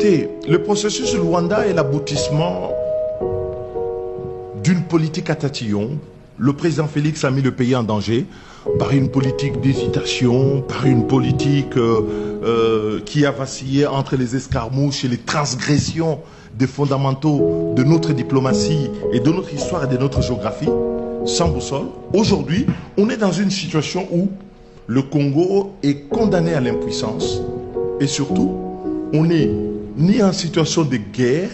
Écoutez, le processus Luanda est l'aboutissement d'une politique à tatillon. Le président Félix a mis le pays en danger par une politique d'hésitation, par une politique qui a vacillé entre les escarmouches et les transgressions des fondamentaux de notre diplomatie et de notre histoire et de notre géographie, sans boussole. Aujourd'hui, on est dans une situation où le Congo est condamné à l'impuissance et surtout, on n'est ni en situation de guerre,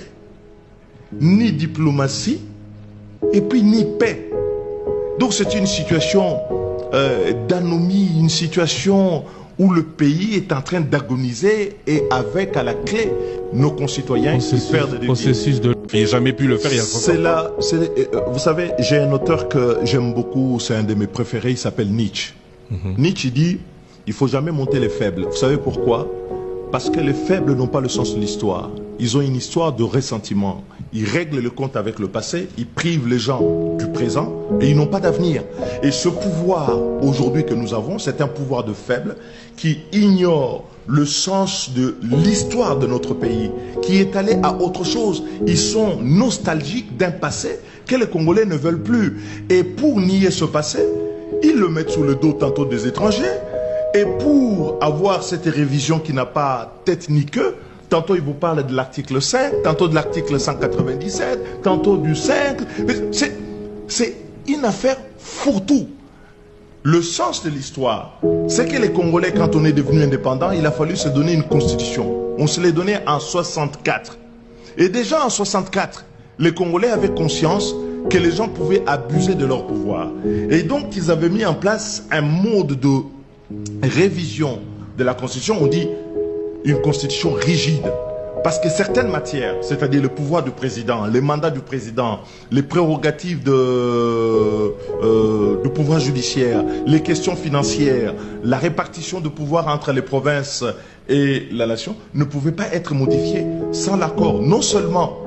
ni diplomatie, et puis ni paix. Donc c'est une situation d'anomie, une situation où le pays est en train d'agoniser et avec à la clé nos concitoyens qui perdent des vies. Il n'a jamais pu le faire il y a 30 ans. Vous savez, j'ai un auteur que j'aime beaucoup, c'est un de mes préférés, il s'appelle Nietzsche. Nietzsche dit, il ne faut jamais monter les faibles. Vous savez pourquoi? Parce que les faibles n'ont pas le sens de l'histoire. Ils ont une histoire de ressentiment. Ils règlent le compte avec le passé, ils privent les gens du présent et ils n'ont pas d'avenir. Et ce pouvoir aujourd'hui que nous avons, c'est un pouvoir de faibles qui ignore le sens de l'histoire de notre pays, qui est allé à autre chose. Ils sont nostalgiques d'un passé que les Congolais ne veulent plus. Et pour nier ce passé, ils le mettent sous le dos tantôt des étrangers. Et pour avoir cette révision qui n'a pas tête ni queue, tantôt ils vous parlent de l'article 5, tantôt de l'article 197, tantôt du 5. C'est une affaire fourre-tout. Le sens de l'histoire, c'est que les Congolais, quand on est devenu indépendant, il a fallu se donner une constitution. On se l'est donnée en 64. Et déjà en 64, les Congolais avaient conscience que les gens pouvaient abuser de leur pouvoir. Et donc ils avaient mis en place un mode de révision de la Constitution, on dit une Constitution rigide. Parce que certaines matières, c'est-à-dire le pouvoir du président, les mandats du président, les prérogatives du pouvoir judiciaire, les questions financières, la répartition de pouvoir entre les provinces et la nation, ne pouvaient pas être modifiées sans l'accord non seulement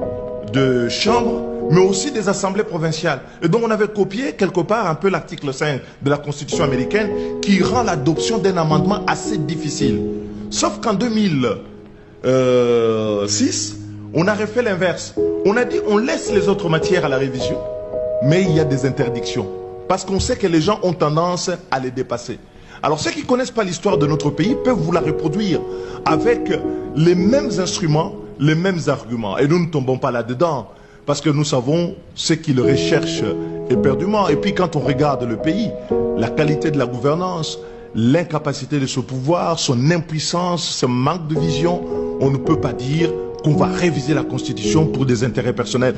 de chambres, mais aussi des assemblées provinciales. Et donc on avait copié quelque part un peu l'article 5 de la Constitution américaine qui rend l'adoption d'un amendement assez difficile. Sauf qu'en 2006, on a refait l'inverse. On a dit on laisse les autres matières à la révision, mais il y a des interdictions. Parce qu'on sait que les gens ont tendance à les dépasser. Alors ceux qui ne connaissent pas l'histoire de notre pays peuvent vous la reproduire avec les mêmes instruments, les mêmes arguments. Et nous ne tombons pas là-dedans. Parce que nous savons ce qu'ils recherchent éperdument. Et puis quand on regarde le pays, la qualité de la gouvernance, l'incapacité de ce pouvoir, son impuissance, ce manque de vision, on ne peut pas dire qu'on va réviser la Constitution pour des intérêts personnels.